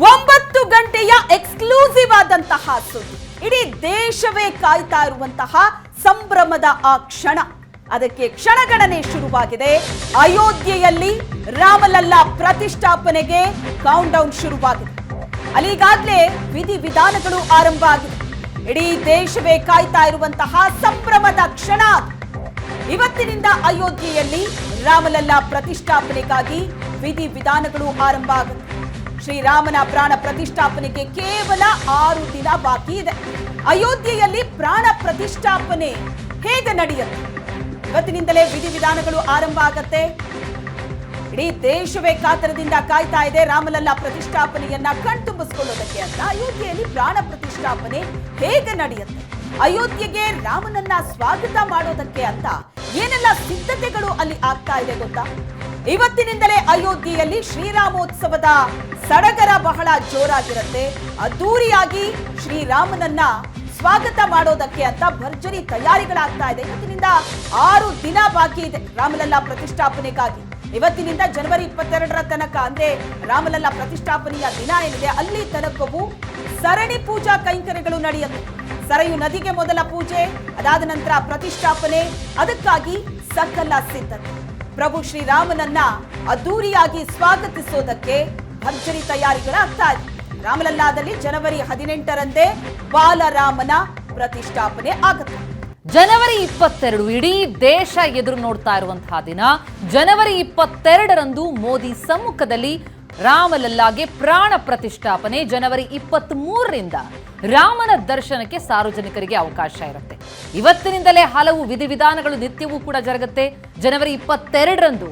9 ಗಂಟೆಯ ಎಕ್ಸ್ಕ್ಲೂಸಿವ್ ಆದಂತಹ ಸುದ್ದಿ. ಇಡೀ ದೇಶವೇ ಕಾಯ್ತಾ ಇರುವಂತಹ ಸಂಭ್ರಮದ ಆ ಕ್ಷಣ. ಅದಕ್ಕೆ ಕ್ಷಣಗಣನೆ ಶುರುವಾಗಿದೆ. ಅಯೋಧ್ಯೆಯಲ್ಲಿ ರಾಮಲಲ್ಲಾ ಪ್ರತಿಷ್ಠಾಪನೆಗೆ ಕೌಂಟ್ ಡೌನ್ ಶುರುವಾಗಿದೆ. ಅಲ್ಲಿಗಾಗಲೇ ವಿಧಿವಿಧಾನಗಳು ಆರಂಭ ಆಗಿದೆ. ಇಡೀ ದೇಶವೇ ಕಾಯ್ತಾ ಇರುವಂತಹ ಸಂಭ್ರಮದ ಕ್ಷಣ. ಇವತ್ತಿನಿಂದ ಅಯೋಧ್ಯೆಯಲ್ಲಿ ರಾಮಲಲ್ಲಾ ಪ್ರತಿಷ್ಠಾಪನೆಗಾಗಿ ವಿಧಿವಿಧಾನಗಳು ಆರಂಭ ಆಗುತ್ತೆ. ಶ್ರೀರಾಮನ ಪ್ರಾಣ ಪ್ರತಿಷ್ಠಾಪನೆಗೆ ಕೇವಲ 6 ದಿನ ಬಾಕಿ ಇದೆ. ಅಯೋಧ್ಯೆಯಲ್ಲಿ ಪ್ರಾಣ ಪ್ರತಿಷ್ಠಾಪನೆ ಹೇಗೆ ನಡೆಯುತ್ತೆ? ಇವತ್ತಿನಿಂದಲೇ ವಿಧಿವಿಧಾನಗಳು ಆರಂಭ ಆಗತ್ತೆ. ಇಡೀ ದೇಶವೇ ಕಾತರದಿಂದ ಕಾಯ್ತಾ ಇದೆ ರಾಮಲಲ್ಲಾ ಪ್ರತಿಷ್ಠಾಪನೆಯನ್ನ ಕಣ್ತುಂಬಿಸಿಕೊಳ್ಳೋದಕ್ಕೆ ಅಂತ. ಅಯೋಧ್ಯೆಯಲ್ಲಿ ಪ್ರಾಣ ಪ್ರತಿಷ್ಠಾಪನೆ ಹೇಗೆ ನಡೆಯುತ್ತೆ? ಅಯೋಧ್ಯೆಗೆ ರಾಮನನ್ನ ಸ್ವಾಗತ ಮಾಡೋದಕ್ಕೆ ಅಂತ ಏನೆಲ್ಲ ಸಿದ್ಧತೆಗಳು ಅಲ್ಲಿ ಆಗ್ತಾ ಇದೆ ಗೊತ್ತಾ? ಇವತ್ತಿನಿಂದಲೇ ಅಯೋಧ್ಯೆಯಲ್ಲಿ ಶ್ರೀರಾಮೋತ್ಸವದ ಸಡಗರ ಬಹಳ ಜೋರಾಗಿರುತ್ತೆ. ಅದ್ದೂರಿಯಾಗಿ ಶ್ರೀರಾಮನನ್ನ ಸ್ವಾಗತ ಮಾಡೋದಕ್ಕೆ ಅಂತ ಭರ್ಜರಿ ತಯಾರಿಗಳಾಗ್ತಾ ಇದೆ. ಇವತ್ತಿನಿಂದ 6 ದಿನ ಬಾಕಿ ಇದೆ ರಾಮಲಲ್ಲಾ ಪ್ರತಿಷ್ಠಾಪನೆಗಾಗಿ. ಇವತ್ತಿನಿಂದ ಜನವರಿ 22ರ ತನಕ, ಅಂದ್ರೆ ರಾಮಲಲ್ಲಾ ಪ್ರತಿಷ್ಠಾಪನೆಯ ದಿನ ಏನಿದೆ ಅಲ್ಲಿ ತನಕವೂ ಸರಣಿ ಪೂಜಾ ಕೈಂಕರ್ಯಗಳು ನಡೆಯುತ್ತೆ. ಸರಯು ನದಿಗೆ ಮೊದಲ ಪೂಜೆ, ಅದಾದ ನಂತರ ಪ್ರತಿಷ್ಠಾಪನೆ. ಅದಕ್ಕಾಗಿ ಸಕಲ ಸಿದ್ಧತೆ. ಪ್ರಭು ಶ್ರೀರಾಮನನ್ನ ಅದ್ದೂರಿಯಾಗಿ ಸ್ವಾಗತಿಸೋದಕ್ಕೆ ಭರ್ಜರಿ ತಯಾರಿಗಳಾಗ್ತಾ ಇದೆ. ರಾಮಲಲ್ಲಾದಲ್ಲಿ ಜನವರಿ 18ರಂದೇ ಬಾಲರಾಮನ ಪ್ರತಿಷ್ಠಾಪನೆ ಆಗುತ್ತೆ. ಜನವರಿ 22 ಇಡೀ ದೇಶ ಎದುರು ನೋಡ್ತಾ ಇರುವಂತಹ ದಿನ. ಜನವರಿ 22ರಂದು ಮೋದಿ ಸಮ್ಮುಖದಲ್ಲಿ ರಾಮಲಲ್ಲಾಗೆ ಪ್ರಾಣ ಪ್ರತಿಷ್ಠಾಪನೆ. ಜನವರಿ 23ರಿಂದ ರಾಮನ ದರ್ಶನಕ್ಕೆ ಸಾರ್ವಜನಿಕರಿಗೆ ಅವಕಾಶ ಇರುತ್ತೆ. ಇವತ್ತಿನಿಂದಲೇ ಹಲವು ವಿಧಿವಿಧಾನಗಳು ನಿತ್ಯವೂ ಕೂಡ ಜರುಗುತ್ತೆ. ಜನವರಿ 22ರಂದು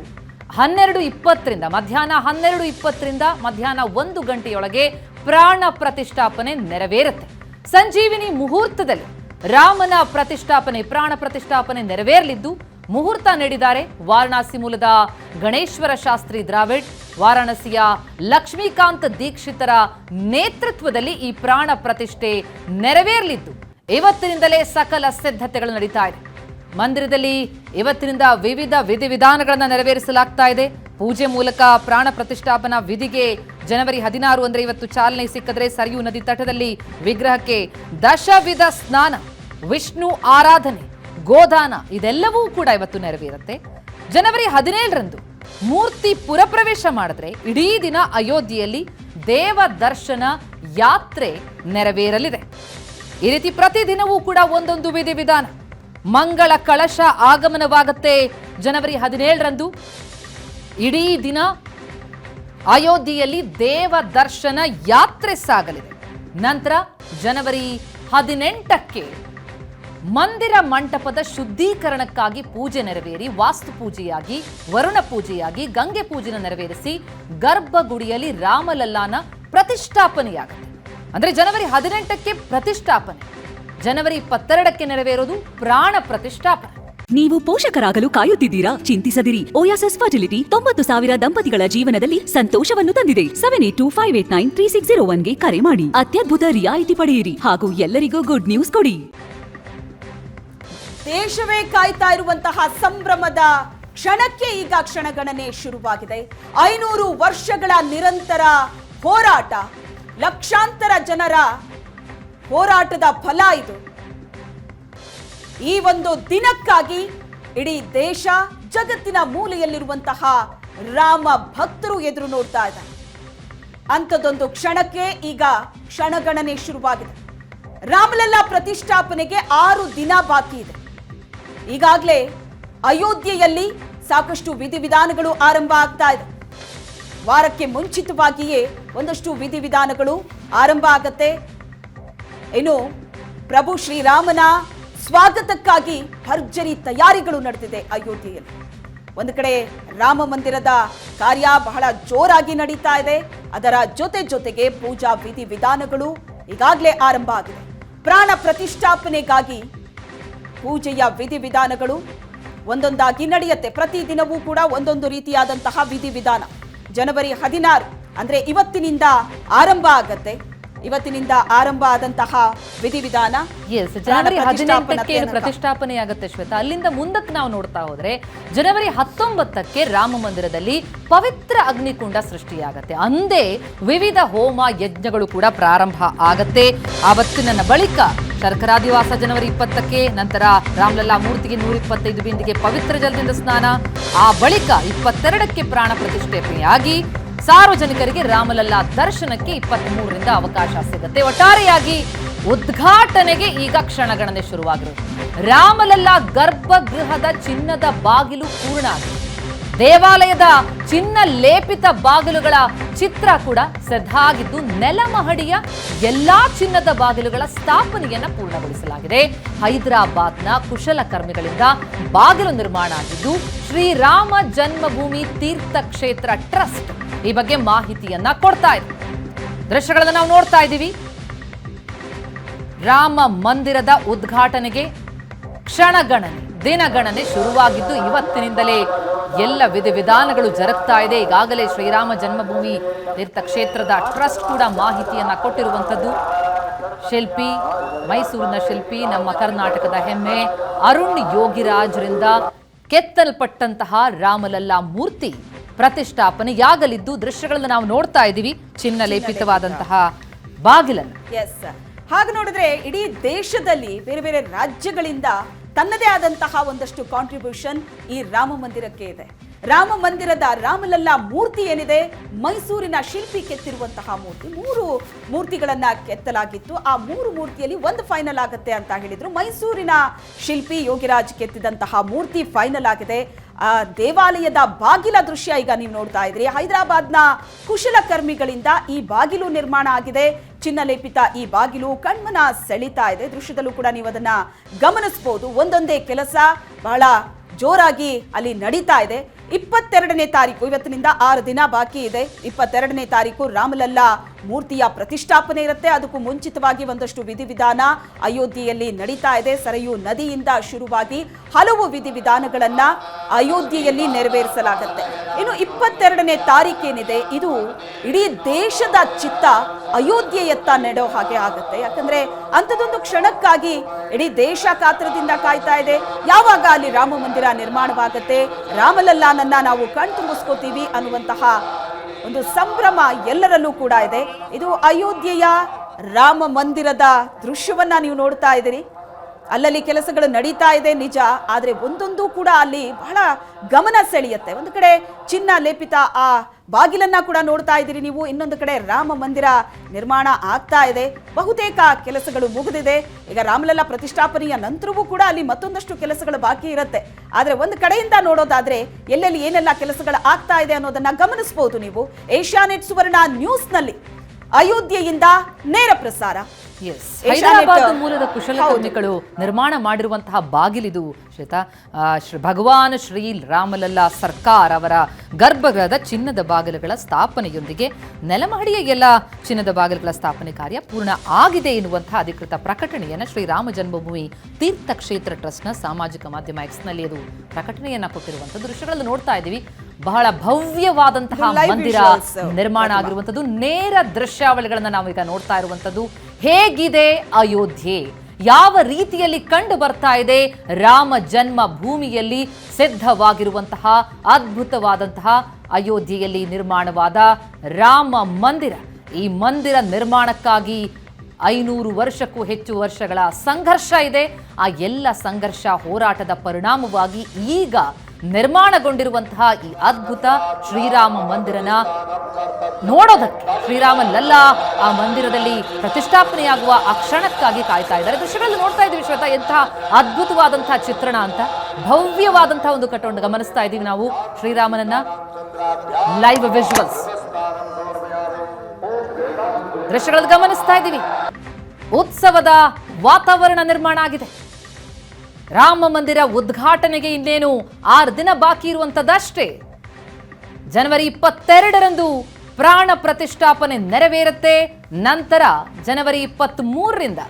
12:20ರಿಂದ ಮಧ್ಯಾಹ್ನ 12:20ರಿಂದ ಮಧ್ಯಾಹ್ನ 1 ಗಂಟೆಯೊಳಗೆ ಪ್ರಾಣ ಪ್ರತಿಷ್ಠಾಪನೆ ನೆರವೇರುತ್ತೆ. ಸಂಜೀವಿನಿ ಮುಹೂರ್ತದಲ್ಲಿ ರಾಮನ ಪ್ರತಿಷ್ಠಾಪನೆ, ಪ್ರಾಣ ಪ್ರತಿಷ್ಠಾಪನೆ ನೆರವೇರಲಿದ್ದು ಮುಹೂರ್ತ ನೀಡಿದ್ದಾರೆ ವಾರಣಾಸಿ ಮೂಲದ ಗಣೇಶ್ವರ ಶಾಸ್ತ್ರಿ ದ್ರಾವಿಡ್. ವಾರಾಣಸಿಯ ಲಕ್ಷ್ಮೀಕಾಂತ್ ದೀಕ್ಷಿತರ ನೇತೃತ್ವದಲ್ಲಿ ಈ ಪ್ರಾಣ ಪ್ರತಿಷ್ಠೆ ನೆರವೇರಲಿದ್ದು ಇವತ್ತಿನಿಂದಲೇ ಸಕಲ ಸಿದ್ಧತೆಗಳು ನಡೀತಾ ಇದೆ. ಮಂದಿರದಲ್ಲಿ ಇವತ್ತಿನಿಂದ ವಿವಿಧ ವಿಧಿವಿಧಾನಗಳನ್ನು ನೆರವೇರಿಸಲಾಗ್ತಾ ಇದೆ. ಪೂಜೆ ಮೂಲಕ ಪ್ರಾಣ ಪ್ರತಿಷ್ಠಾಪನಾ ವಿಧಿಗೆ ಜನವರಿ 16 ಅಂದ್ರೆ ಇವತ್ತು ಚಾಲನೆ ಸಿಕ್ಕಿದ್ರೆ ಸರಿಯೂ ನದಿ ತಟದಲ್ಲಿ ವಿಗ್ರಹಕ್ಕೆ ದಶವಿಧ ಸ್ನಾನ, ವಿಷ್ಣು ಆರಾಧನೆ, ಗೋದಾನ ಇದೆಲ್ಲವೂ ಕೂಡ ಇವತ್ತು ನೆರವೇರುತ್ತೆ. ಜನವರಿ 17ರಂದು ಮೂರ್ತಿ ಪುರಪ್ರವೇಶ ಮಾಡಿದ್ರೆ ಇಡೀ ದಿನ ಅಯೋಧ್ಯೆಯಲ್ಲಿ ದೇವ ದರ್ಶನ ಯಾತ್ರೆ ನೆರವೇರಲಿದೆ. ಈ ರೀತಿ ಪ್ರತಿದಿನವೂ ಕೂಡ ಒಂದೊಂದು ವಿಧಿವಿಧಾನ. ಮಂಗಳ ಕಳಶ ಆಗಮನವಾಗುತ್ತೆ ಜನವರಿ 17ರಂದು. ಇಡೀ ದಿನ ಅಯೋಧ್ಯೆಯಲ್ಲಿ ದೇವ ದರ್ಶನ ಯಾತ್ರೆ ಸಾಗಲಿದೆ. ನಂತರ ಜನವರಿ 18ಕ್ಕೆ ಮಂದಿರ ಮಂಟಪದ ಶುದ್ಧೀಕರಣಕ್ಕಾಗಿ ಪೂಜೆ ನೆರವೇರಿ, ವಾಸ್ತು ಪೂಜೆಯಾಗಿ, ವರುಣ ಪೂಜೆಯಾಗಿ, ಗಂಗೆ ಪೂಜೆನ ನೆರವೇರಿಸಿ ಗರ್ಭಗುಡಿಯಲ್ಲಿ ರಾಮಲಲ್ಲಾನ ಪ್ರತಿಷ್ಠಾಪನೆಯಾಗುತ್ತೆ. ಅಂದ್ರೆ ಜನವರಿ 18ಕ್ಕೆ ಪ್ರತಿಷ್ಠಾಪನೆ, ಜನವರಿ 22ಕ್ಕೆ ನೆರವೇರೋದು ಪ್ರಾಣ ಪ್ರತಿಷ್ಠಾಪನೆ. ನೀವು ಪೋಷಕರಾಗಲು ಕಾಯುತ್ತಿದ್ದೀರಾ? ಚಿಂತಿಸದಿರಿ. ಓಯಾಸಿಸ್ ಫರ್ಟಿಲಿಟಿ 90,000 ದಂಪತಿಗಳ ಜೀವನದಲ್ಲಿ ಸಂತೋಷವನ್ನು ತಂದಿದೆ. 7825893601ಗೆ ಕರೆ ಮಾಡಿ. ಅತ್ಯದ್ಭುತ ರಿಯಾಯಿತಿ ಪಡೆಯಿರಿ ಹಾಗೂ ಎಲ್ಲರಿಗೂ ಗುಡ್ ನ್ಯೂಸ್ ಕೊಡಿ. ದೇಶವೇ ಕಾಯ್ತಾ ಇರುವಂತಹ ಸಂಭ್ರಮದ ಕ್ಷಣಕ್ಕೆ ಈಗ ಕ್ಷಣಗಣನೆ ಶುರುವಾಗಿದೆ. 500 ವರ್ಷಗಳ ನಿರಂತರ ಹೋರಾಟ, ಲಕ್ಷಾಂತರ ಜನರ ಹೋರಾಟದ ಫಲ ಇದು. ಈ ಒಂದು ದಿನಕ್ಕಾಗಿ ಇಡೀ ದೇಶ, ಜಗತ್ತಿನ ಮೂಲೆಯಲ್ಲಿರುವಂತಹ ರಾಮ ಭಕ್ತರು ಎದುರು ನೋಡ್ತಾ ಇದ್ದಾರೆ. ಅಂಥದ್ದೊಂದು ಕ್ಷಣಕ್ಕೆ ಈಗ ಕ್ಷಣಗಣನೆ ಶುರುವಾಗಿದೆ. ರಾಮಲಲ್ಲಾ ಪ್ರತಿಷ್ಠಾಪನೆಗೆ 6 ದಿನ ಬಾಕಿ ಇದೆ. ಈಗಾಗಲೇ ಅಯೋಧ್ಯೆಯಲ್ಲಿ ಸಾಕಷ್ಟು ವಿಧಿವಿಧಾನಗಳು ಆರಂಭ ಆಗ್ತಾ ಇದೆ. ವಾರಕ್ಕೆ ಮುಂಚಿತವಾಗಿಯೇ ಒಂದಷ್ಟು ವಿಧಿವಿಧಾನಗಳು ಆರಂಭ ಆಗತ್ತೆ. ಇನ್ನು ಪ್ರಭು ಶ್ರೀರಾಮನ ಸ್ವಾಗತಕ್ಕಾಗಿ ಭರ್ಜರಿ ತಯಾರಿಗಳು ನಡೆದಿದೆ ಅಯೋಧ್ಯೆಯಲ್ಲಿ. ಒಂದು ಕಡೆ ರಾಮ ಮಂದಿರದ ಕಾರ್ಯ ಬಹಳ ಜೋರಾಗಿ ನಡೀತಾ ಇದೆ. ಅದರ ಜೊತೆಗೆ ಪೂಜಾ ವಿಧಿವಿಧಾನಗಳು ಈಗಾಗಲೇ ಆರಂಭ ಆಗಿದೆ. ಪ್ರಾಣ ಪ್ರತಿಷ್ಠಾಪನೆಗಾಗಿ ಪೂಜೆಯ ವಿಧಿವಿಧಾನಗಳು ಒಂದೊಂದಾಗಿ ನಡೆಯುತ್ತೆ. ಪ್ರತಿದಿನವೂ ಕೂಡ ಒಂದೊಂದು ರೀತಿಯಾದಂತಹ ವಿಧಿವಿಧಾನ. ಜನವರಿ 16 ಅಂದ್ರೆ ಇವತ್ತಿನಿಂದ ಆರಂಭ ಆಗತ್ತೆ. ಇವತ್ತಿನಿಂದ ಆರಂಭ ಆದಂತಹ ವಿಧಿವಿಧಾನ. ಎಸ್, ಜನವರಿ 18ಕ್ಕೆ ಪ್ರತಿಷ್ಠಾಪನೆ ಆಗುತ್ತೆ ಶ್ವೇತಾ. ಅಲ್ಲಿಂದ ಮುಂದಕ್ಕೆ ನಾವು ನೋಡ್ತಾ ಹೋದ್ರೆ ಜನವರಿ 19ಕ್ಕೆ ರಾಮ ಮಂದಿರದಲ್ಲಿ ಪವಿತ್ರ ಅಗ್ನಿಕುಂಡ ಸೃಷ್ಟಿಯಾಗತ್ತೆ. ಅಂದೇ ವಿವಿಧ ಹೋಮ ಯಜ್ಞಗಳು ಕೂಡ ಪ್ರಾರಂಭ ಆಗತ್ತೆ. ಆವತ್ತಿನ ಬಳಿಕ ಶರ್ಕರಾದಿವಾಸ ಜನವರಿ 20ಕ್ಕೆ, ನಂತರ ರಾಮಲಲ್ಲಾ ಮೂರ್ತಿಗೆ 125 ಬಿಂದಿಗೆ ಪವಿತ್ರ ಜಲದಿಂದ ಸ್ನಾನ, ಆ ಬಳಿಕ 22ಕ್ಕೆ ಪ್ರಾಣ ಪ್ರತಿಷ್ಠಾಪನೆಯಾಗಿ ಸಾರ್ವಜನಿಕರಿಗೆ ರಾಮಲಲ್ಲಾ ದರ್ಶನಕ್ಕೆ 23ರಿಂದ ಅವಕಾಶ ಸಿಗುತ್ತೆ. ಒಟ್ಟಾರೆಯಾಗಿ ಉದ್ಘಾಟನೆಗೆ ಈಗ ಕ್ಷಣಗಣನೆ ಶುರುವಾಗಿರುತ್ತೆ. ರಾಮಲಲ್ಲಾ ಗರ್ಭಗೃಹದ ಚಿನ್ನದ ಬಾಗಿಲು ಪೂರ್ಣ ಆಗಿದೆ. ದೇವಾಲಯದ ಚಿನ್ನ ಲೇಪಿತ ಬಾಗಿಲುಗಳ ಚಿತ್ರ ಕೂಡ ಸಿದ್ಧವಾಗಿದ್ದು, ನೆಲಮಹಡಿಯ ಎಲ್ಲಾ ಚಿನ್ನದ ಬಾಗಿಲುಗಳ ಸ್ಥಾಪನೆಯನ್ನ ಪೂರ್ಣಗೊಳಿಸಲಾಗಿದೆ. ಹೈದರಾಬಾದ್ನ ಕುಶಲಕರ್ಮಿಗಳಿಂದ ಬಾಗಿಲು ನಿರ್ಮಾಣ ಆಗಿದ್ದು, ಶ್ರೀರಾಮ ಜನ್ಮಭೂಮಿ ತೀರ್ಥ ಕ್ಷೇತ್ರ ಟ್ರಸ್ಟ್ ಈ ಬಗ್ಗೆ ಮಾಹಿತಿಯನ್ನ ಕೊಡ್ತಾ ಇದೆ. ದೃಶ್ಯಗಳನ್ನು ನಾವು ನೋಡ್ತಾ ಇದ್ದೀವಿ. ರಾಮ ಮಂದಿರದ ಉದ್ಘಾಟನೆಗೆ ಕ್ಷಣಗಣನೆ, ದಿನಗಣನೆ ಶುರುವಾಗಿದ್ದು ಇವತ್ತಿನಿಂದಲೇ ಎಲ್ಲ ವಿಧಿವಿಧಾನಗಳು ಜರುಗ್ತಾ ಇದೆ. ಈಗಾಗಲೇ ಶ್ರೀರಾಮ ಜನ್ಮಭೂಮಿ ತೀರ್ಥಕ್ಷೇತ್ರದ ಟ್ರಸ್ಟ್ ಕೂಡ ಮಾಹಿತಿಯನ್ನ ಕೊಟ್ಟಿರುವಂಥದ್ದು. ಶಿಲ್ಪಿ, ಮೈಸೂರಿನ ಶಿಲ್ಪಿ, ನಮ್ಮ ಕರ್ನಾಟಕದ ಹೆಮ್ಮೆ ಅರುಣ್ ಯೋಗಿರಾಜ್ರಿಂದ ಕೆತ್ತಲ್ಪಟ್ಟಂತಹ ರಾಮಲಲ್ಲಾ ಮೂರ್ತಿ ಪ್ರತಿಷ್ಠಾಪನೆಯಾಗಲಿದ್ದು, ದೃಶ್ಯಗಳನ್ನು ನಾವು ನೋಡ್ತಾ ಇದ್ದೀವಿ. ಚಿನ್ನ ಲೇಪಿತವಾದಂತಹ ಬಾಗಿಲನ್ನು. ಎಸ್, ಹಾಗೆ ನೋಡಿದ್ರೆ ಇಡೀ ದೇಶದಲ್ಲಿ ಬೇರೆ ಬೇರೆ ರಾಜ್ಯಗಳಿಂದ ತನ್ನದೇ ಆದಂತಹ ಒಂದಷ್ಟು ಕಾಂಟ್ರಿಬ್ಯೂಷನ್ ಈ ರಾಮ ಮಂದಿರಕ್ಕೆ ಇದೆ. ರಾಮ ಮಂದಿರದ ರಾಮಲಲ್ಲಾ ಮೂರ್ತಿ ಏನಿದೆ, ಮೈಸೂರಿನ ಶಿಲ್ಪಿ ಕೆತ್ತಿರುವಂತಹ ಮೂರ್ತಿ. 3 ಮೂರ್ತಿಗಳನ್ನ ಕೆತ್ತಲಾಗಿತ್ತು. ಆ 3 ಮೂರ್ತಿಯಲ್ಲಿ ಒಂದು ಫೈನಲ್ ಆಗುತ್ತೆ ಅಂತ ಹೇಳಿದ್ರು. ಮೈಸೂರಿನ ಶಿಲ್ಪಿ ಯೋಗಿರಾಜ್ ಕೆತ್ತಿದಂತಹ ಮೂರ್ತಿ ಫೈನಲ್ ಆಗಿದೆ. ದೇವಾಲಯದ ಬಾಗಿಲ ದೃಶ್ಯ ಈಗ ನೀವು ನೋಡ್ತಾ ಇದ್ರಿ. ಹೈದರಾಬಾದ್ನ ಕುಶಲಕರ್ಮಿಗಳಿಂದ ಈ ಬಾಗಿಲು ನಿರ್ಮಾಣ ಆಗಿದೆ. ಚಿನ್ನ ಲೇಪಿತ ಈ ಬಾಗಿಲು ಕಣ್ಮನ ಸೆಳೀತಾ ಇದೆ. ದೃಶ್ಯದಲ್ಲೂ ಕೂಡ ನೀವು ಅದನ್ನ ಗಮನಿಸಬಹುದು. ಒಂದೊಂದೇ ಕೆಲಸ ಬಹಳ ಜೋರಾಗಿ ಅಲ್ಲಿ ನಡೀತಾ ಇದೆ. 22ನೇ ತಾರೀಕು, ಇವತ್ತಿನಿಂದ 6 ದಿನ ಬಾಕಿ ಇದೆ. 22ನೇ ತಾರೀಕು ರಾಮಲಲ್ಲಾ ಮೂರ್ತಿಯ ಪ್ರತಿಷ್ಠಾಪನೆ ಇರುತ್ತೆ. ಅದಕ್ಕೂ ಮುಂಚಿತವಾಗಿ ಒಂದಷ್ಟು ವಿಧಿವಿಧಾನ ಅಯೋಧ್ಯೆಯಲ್ಲಿ ನಡೀತಾ ಇದೆ. ಸರಯೂ ನದಿಯಿಂದ ಶುರುವಾಗಿ ಹಲವು ವಿಧಿವಿಧಾನಗಳನ್ನ ಅಯೋಧ್ಯೆಯಲ್ಲಿ ನೆರವೇರಿಸಲಾಗುತ್ತೆ. ಇನ್ನು 22ನೇ ತಾರೀಕೇನಿದೆ, ಇದು ಇಡೀ ದೇಶದ ಚಿತ್ತ ಅಯೋಧ್ಯೆಯತ್ತ ನೆಡೋ ಹಾಗೆ ಆಗುತ್ತೆ. ಯಾಕಂದ್ರೆ ಅಂಥದ್ದೊಂದು ಕ್ಷಣಕ್ಕಾಗಿ ಇಡೀ ದೇಶ ಕಾತರದಿಂದ ಕಾಯ್ತಾ ಇದೆ. ಯಾವಾಗ ಅಲ್ಲಿ ರಾಮ ಮಂದಿರ ನಿರ್ಮಾಣವಾಗುತ್ತೆ, ರಾಮಲಲ್ಲಾನನ್ನ ನಾವು ಕಣ್ತುಂಬಿಸ್ಕೋತೀವಿ ಅನ್ನುವಂತಹ ಒಂದು ಸಂಭ್ರಮ ಎಲ್ಲರಲ್ಲೂ ಕೂಡ ಇದೆ. ಇದು ಅಯೋಧ್ಯೆಯ ರಾಮ ಮಂದಿರದ ದೃಶ್ಯವನ್ನ ನೀವು ನೋಡ್ತಾ ಇದ್ದೀರಿ. ಅಲ್ಲಲ್ಲಿ ಕೆಲಸಗಳು ನಡೀತಾ ಇದೆ ನಿಜ, ಆದರೆ ಒಂದೊಂದು ಕೂಡ ಅಲ್ಲಿ ಬಹಳ ಗಮನ ಸೆಳೆಯುತ್ತೆ. ಒಂದು ಕಡೆ ಚಿನ್ನ ಲೇಪಿತ ಆ ಬಾಗಿಲನ್ನ ಕೂಡ ನೋಡ್ತಾ ಇದ್ದೀರಿ ನೀವು. ಇನ್ನೊಂದು ಕಡೆ ರಾಮ ಮಂದಿರ ನಿರ್ಮಾಣ ಆಗ್ತಾ ಇದೆ. ಬಹುತೇಕ ಕೆಲಸಗಳು ಮುಗಿದಿದೆ. ಈಗ ರಾಮಲಲ್ಲಾ ಪ್ರತಿಷ್ಠಾಪನೆಯ ನಂತರವೂ ಕೂಡ ಅಲ್ಲಿ ಮತ್ತೊಂದಷ್ಟು ಕೆಲಸಗಳು ಬಾಕಿ ಇರುತ್ತೆ. ಆದರೆ ಒಂದು ಕಡೆಯಿಂದ ನೋಡೋದಾದ್ರೆ ಎಲ್ಲೆಲ್ಲಿ ಏನೆಲ್ಲ ಕೆಲಸಗಳು ಆಗ್ತಾ ಇದೆ ಅನ್ನೋದನ್ನ ಗಮನಿಸಬಹುದು ನೀವು. ಏಷ್ಯಾನೆಟ್ ಸುವರ್ಣ ನ್ಯೂಸ್ನಲ್ಲಿ ಅಯೋಧ್ಯೆಯಿಂದ ನೇರ ಪ್ರಸಾರ. ಹೈದರಾಬಾದ್ ಮೂಲದ ಕುಶಲಕರ್ಮಿಗಳು ನಿರ್ಮಾಣ ಮಾಡಿರುವಂತಹ ಬಾಗಿಲಿದು ಶ್ವೇತಾ. ಭಗವಾನ್ ಶ್ರೀ ರಾಮಲಲ್ಲಾ ಸರ್ಕಾರ್ ಅವರ ಗರ್ಭಗೃಹದ ಚಿನ್ನದ ಬಾಗಿಲುಗಳ ಸ್ಥಾಪನೆಯೊಂದಿಗೆ ನೆಲಮಹಡಿಯ ಎಲ್ಲ ಚಿನ್ನದ ಬಾಗಿಲುಗಳ ಸ್ಥಾಪನೆ ಕಾರ್ಯ ಪೂರ್ಣ ಆಗಿದೆ ಎನ್ನುವಂತಹ ಅಧಿಕೃತ ಪ್ರಕಟಣೆಯನ್ನು ಶ್ರೀರಾಮ ಜನ್ಮಭೂಮಿ ತೀರ್ಥಕ್ಷೇತ್ರ ಟ್ರಸ್ಟ್ನ ಸಾಮಾಜಿಕ ಮಾಧ್ಯಮ ಎಕ್ಸ್ನಲ್ಲಿ ಅದು ಪ್ರಕಟಣೆಯನ್ನ ಕೊಟ್ಟಿರುವಂತಹ ದೃಶ್ಯಗಳನ್ನು ನೋಡ್ತಾ ಇದ್ದೀವಿ. ಬಹಳ ಭವ್ಯವಾದಂತಹ ಮಂದಿರ ನಿರ್ಮಾಣ ಆಗಿರುವಂಥದ್ದು. ನೇರ ದೃಶ್ಯಾವಳಿಗಳನ್ನ ನಾವು ಈಗ ನೋಡ್ತಾ ಇರುವಂಥದ್ದು. ಹೇಗಿದೆ ಅಯೋಧ್ಯೆ, ಯಾವ ರೀತಿಯಲ್ಲಿ ಕಂಡು ಬರ್ತಾ ಇದೆ ರಾಮ ಜನ್ಮ ಭೂಮಿಯಲ್ಲಿ ಸಿದ್ಧವಾಗಿರುವಂತಹ ಅದ್ಭುತವಾದಂತಹ ಅಯೋಧ್ಯೆಯಲ್ಲಿ ನಿರ್ಮಾಣವಾದ ರಾಮ ಮಂದಿರ. ಈ ಮಂದಿರ ನಿರ್ಮಾಣಕ್ಕಾಗಿ 500 ವರ್ಷಕ್ಕೂ ಹೆಚ್ಚು ವರ್ಷಗಳ ಸಂಘರ್ಷ ಇದೆ. ಆ ಎಲ್ಲ ಸಂಘರ್ಷ ಹೋರಾಟದ ಪರಿಣಾಮವಾಗಿ ಈಗ ನಿರ್ಮಾಣಗೊಂಡಿರುವಂತಹ ಈ ಅದ್ಭುತ ಶ್ರೀರಾಮ ಮಂದಿರನ ನೋಡೋದಕ್ಕೆ ಶ್ರೀರಾಮಲಲ್ಲಾ ಆ ಮಂದಿರದಲ್ಲಿ ಪ್ರತಿಷ್ಠಾಪನೆಯಾಗುವ ಆ ಕ್ಷಣಕ್ಕಾಗಿ ಕಾಯ್ತಾ ಇದ್ದಾರೆ. ದೃಶ್ಯಗಳಲ್ಲಿ ನೋಡ್ತಾ ಇದ್ದೀವಿ ಶ್ವೇತಾ, ಎಂತಹ ಅದ್ಭುತವಾದಂತಹ ಚಿತ್ರಣ ಅಂತ. ಭವ್ಯವಾದಂತಹ ಒಂದು ಕಟ್ಟಡ ಗಮನಿಸ್ತಾ ಇದ್ದೀವಿ ನಾವು. ಶ್ರೀರಾಮನನ್ನ ಲೈವ್ ವಿಜುವಲ್ಸ್ ದೃಶ್ಯಗಳಲ್ಲಿ ಗಮನಿಸ್ತಾ ಇದ್ದೀವಿ. ಉತ್ಸವದ ವಾತಾವರಣ ನಿರ್ಮಾಣ ಆಗಿದೆ. ರಾಮ ಮಂದಿರ ಉದ್ಘಾಟನೆಗೆ ಇನ್ನೇನು 6 ದಿನ ಬಾಕಿ ಇರುವಂತದ್ದಷ್ಟೇ. ಜನವರಿ 22ರಂದು ಪ್ರಾಣ ಪ್ರತಿಷ್ಠಾಪನೆ ನೆರವೇರುತ್ತೆ. ನಂತರ ಜನವರಿ 23ರಿಂದ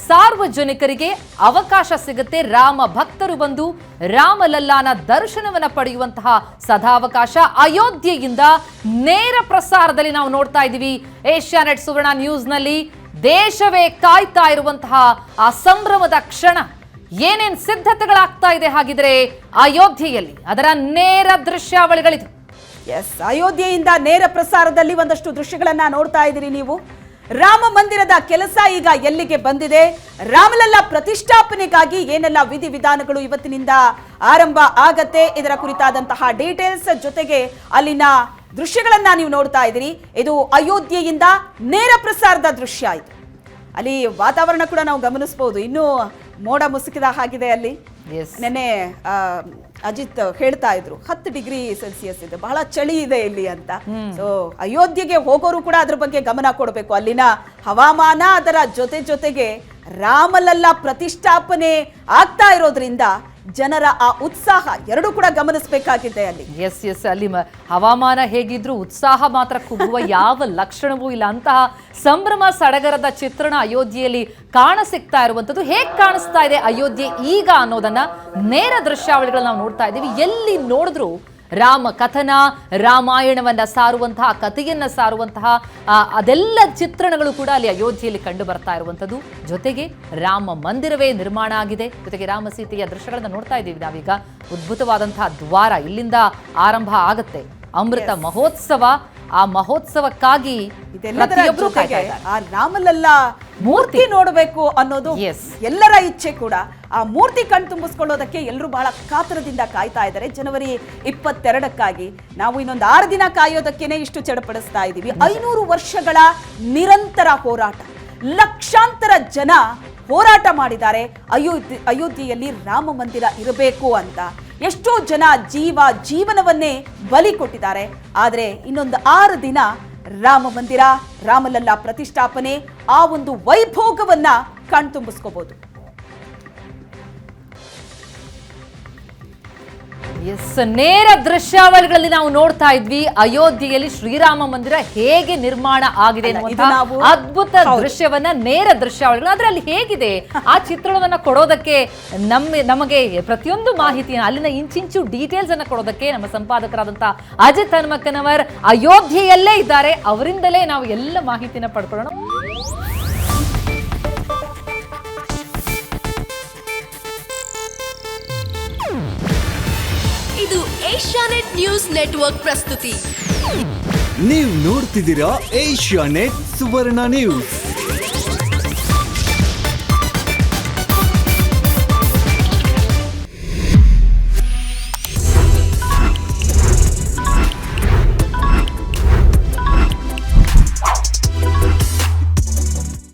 ಸಾರ್ವಜನಿಕರಿಗೆ ಅವಕಾಶ ಸಿಗುತ್ತೆ. ರಾಮ ಭಕ್ತರು ಬಂದು ರಾಮಲಲ್ಲಾನ ದರ್ಶನವನ್ನ ಪಡೆಯುವಂತಹ ಸದಾವಕಾಶ ಅಯೋಧ್ಯೆಯಿಂದ ನೇರ ಪ್ರಸಾರದಲ್ಲಿ ನಾವು ನೋಡ್ತಾ ಇದ್ದೀವಿ. ಏಷ್ಯಾನೆಟ್ ಸುವರ್ಣ ನ್ಯೂಸ್ನಲ್ಲಿ ದೇಶವೇ ಕಾಯ್ತಾ ಇರುವಂತಹ ಆ ಸಂಭ್ರಮದ ಕ್ಷಣ. ಏನೇನ್ ಸಿದ್ಧತೆಗಳಾಗ್ತಾ ಇದೆ ಹಾಗಿದ್ರೆ ಅಯೋಧ್ಯೆಯಲ್ಲಿ, ಅದರ ನೇರ ದೃಶ್ಯಾವಳಿಗಳಿದು. ಎಸ್, ಅಯೋಧ್ಯೆಯಿಂದ ನೇರ ಪ್ರಸಾರದಲ್ಲಿ ಒಂದಷ್ಟು ದೃಶ್ಯಗಳನ್ನ ನೋಡ್ತಾ ಇದ್ದೀರಿ ನೀವು. ರಾಮ ಮಂದಿರದ ಕೆಲಸ ಈಗ ಎಲ್ಲಿಗೆ ಬಂದಿದೆ, ರಾಮಲಲ್ಲಾ ಪ್ರತಿಷ್ಠಾಪನೆಗಾಗಿ ಏನೆಲ್ಲ ವಿಧಿವಿಧಾನಗಳು ಇವತ್ತಿನಿಂದ ಆರಂಭ ಆಗತ್ತೆ, ಇದರ ಕುರಿತಾದಂತಹ ಡೀಟೇಲ್ಸ್ ಜೊತೆಗೆ ಅಲ್ಲಿನ ದೃಶ್ಯಗಳನ್ನ ನೀವು ನೋಡ್ತಾ ಇದ್ದೀರಿ. ಇದು ಅಯೋಧ್ಯೆಯಿಂದ ನೇರ ಪ್ರಸಾರದ ದೃಶ್ಯ. ಇದು ಅಲ್ಲಿ ವಾತಾವರಣ ಕೂಡ ನಾವು ಗಮನಿಸಬಹುದು, ಇನ್ನೂ ಮೋಡ ಮುಸುಕಿದ ಹಾಗಿದೆ ಅಲ್ಲಿ. ನೆನ್ನೆ ಅಜಿತ್ ಹೇಳ್ತಾ ಇದ್ರು 10 ಡಿಗ್ರಿ ಸೆಲ್ಸಿಯಸ್ ಇದೆ, ಬಹಳ ಚಳಿ ಇದೆ ಇಲ್ಲಿ ಅಂತ. ಸೊ ಅಯೋಧ್ಯೆಗೆ ಹೋಗೋರು ಕೂಡ ಅದ್ರ ಬಗ್ಗೆ ಗಮನ ಕೊಡಬೇಕು. ಅಲ್ಲಿನ ಹವಾಮಾನ, ಅದರ ಜೊತೆಗೆ ರಾಮಲಲ್ಲಾ ಪ್ರತಿಷ್ಠಾಪನೆ ಆಗ್ತಾ ಇರೋದ್ರಿಂದ ಜನರ ಆ ಉತ್ಸಾಹ ಎರಡೂ ಕೂಡ ಗಮನಿಸಬೇಕಾಗಿದೆ ಅಲ್ಲಿ. ಎಸ್ ಅಲ್ಲಿ ಹವಾಮಾನ ಹೇಗಿದ್ರು ಉತ್ಸಾಹ ಮಾತ್ರ ಕುಗ್ಗುವ ಯಾವ ಲಕ್ಷಣವೂ ಇಲ್ಲ. ಅಂತಹ ಸಂಭ್ರಮ ಸಡಗರದ ಚಿತ್ರಣ ಅಯೋಧ್ಯೆಯಲ್ಲಿ ಕಾಣಸಿಗ್ತಾ ಇರುವಂತದ್ದು. ಹೇಗ್ ಕಾಣಿಸ್ತಾ ಇದೆ ಅಯೋಧ್ಯೆ ಈಗ ಅನ್ನೋದನ್ನ ನೇರ ದೃಶ್ಯಾವಳಿಗಳನ್ನ ನಾವು ನೋಡ್ತಾ ಇದ್ದೀವಿ. ಎಲ್ಲಿ ನೋಡಿದ್ರು ರಾಮ ಕಥನ, ರಾಮಾಯಣವನ್ನ ಸಾರುವಂತಹ, ಕಥೆಯನ್ನ ಸಾರುವಂತಹ ಅದೆಲ್ಲ ಚಿತ್ರಣಗಳು ಕೂಡ ಅಲ್ಲಿ ಅಯೋಧ್ಯೆಯಲ್ಲಿ ಕಂಡು ಬರ್ತಾ ಇರುವಂತದ್ದು. ಜೊತೆಗೆ ರಾಮ ಮಂದಿರವೇ ನಿರ್ಮಾಣ ಆಗಿದೆ. ಜೊತೆಗೆ ರಾಮ ಸೀತೆಯ ದೃಶ್ಯಗಳನ್ನ ನೋಡ್ತಾ ಇದ್ದೀವಿ ನಾವೀಗ. ಅದ್ಭುತವಾದಂತಹ ದ್ವಾರ ಇಲ್ಲಿಂದ ಆರಂಭ ಆಗತ್ತೆ. ಅಮೃತ ಮಹೋತ್ಸವ, ಆ ಮಹೋತ್ಸವಕ್ಕಾಗಿ ಪ್ರತಿಯೊಬ್ಬರು ಕಾಯ್ತಾ ಇದ್ದಾರೆ. ಆ ರಾಮಲಲ್ಲಾ ಮೂರ್ತಿ ನೋಡಬೇಕು ಅನ್ನೋದು ಎಲ್ಲರ ಇಚ್ಛೆ ಕೂಡ. ಆ ಮೂರ್ತಿ ಕಣ್ ತುಂಬಿಸ್ಕೊಳ್ಳೋದಕ್ಕೆ ಎಲ್ಲರೂ ಬಹಳ ಕಾತರದಿಂದ ಕಾಯ್ತಾ ಇದ್ದಾರೆ. ಜನವರಿ 22ಕ್ಕಾಗಿ ನಾವು ಇನ್ನೊಂದು 6 ದಿನ ಕಾಯೋದಕ್ಕೇನೆ ಇಷ್ಟು ಚಡಪಡಿಸ್ತಾ ಇದ್ದೀವಿ. 500 ವರ್ಷಗಳ ನಿರಂತರ ಹೋರಾಟ, ಲಕ್ಷಾಂತರ ಜನ ಹೋರಾಟ ಮಾಡಿದ್ದಾರೆ ಅಯೋಧ್ಯೆಯಲ್ಲಿ ರಾಮ ಮಂದಿರ ಇರಬೇಕು ಅಂತ. ಎಷ್ಟೋ ಜನ ಜೀವನವನ್ನೇ ಬಲಿ ಕೊಟ್ಟಿದ್ದಾರೆ. ಆದರೆ ಇನ್ನೊಂದು 6 ದಿನ ರಾಮ ಮಂದಿರ, ರಾಮಲಲ್ಲಾ ಪ್ರತಿಷ್ಠಾಪನೆ, ಆ ಒಂದು ವೈಭೋಗವನ್ನ ಕಣ್ತುಂಬಿಸ್ಕೋಬಹುದು. ನೇರ ದೃಶ್ಯಾವಳಿಗಳಲ್ಲಿ ನಾವು ನೋಡ್ತಾ ಇದ್ವಿ ಅಯೋಧ್ಯೆಯಲ್ಲಿ ಶ್ರೀರಾಮ ಮಂದಿರ ಹೇಗೆ ನಿರ್ಮಾಣ ಆಗಿದೆ ಅದ್ಭುತ ದೃಶ್ಯವನ್ನ, ನೇರ ದೃಶ್ಯಾವಳಿಗಳು. ಆದ್ರೆ ಅಲ್ಲಿ ಹೇಗಿದೆ ಆ ಚಿತ್ರಣವನ್ನ ಕೊಡೋದಕ್ಕೆ ನಮಗೆ ಪ್ರತಿಯೊಂದು ಮಾಹಿತಿಯನ್ನು, ಅಲ್ಲಿನ ಇಂಚಿಂಚು ಡೀಟೇಲ್ಸ್ ಅನ್ನ ಕೊಡೋದಕ್ಕೆ ನಮ್ಮ ಸಂಪಾದಕರಾದಂತಹ ಅಜಿತ್ ಹನುಮಕ್ಕನವರ್ ಅಯೋಧ್ಯೆಯಲ್ಲೇ ಇದ್ದಾರೆ. ಅವರಿಂದಲೇ ನಾವು ಎಲ್ಲ ಮಾಹಿತಿನ ಪಡ್ಕೊಳ್ಳೋಣ. ಇದು ಏಷ್ಯಾನೆಟ್ ನ್ಯೂಸ್ ನೆಟ್ವರ್ಕ್ ಪ್ರಸ್ತುತಿ. ನೀವು ನೋಡ್ತಿದ್ದೀರಾ ಏಷ್ಯಾನೆಟ್ ಸುವರ್ಣ ನ್ಯೂಸ್.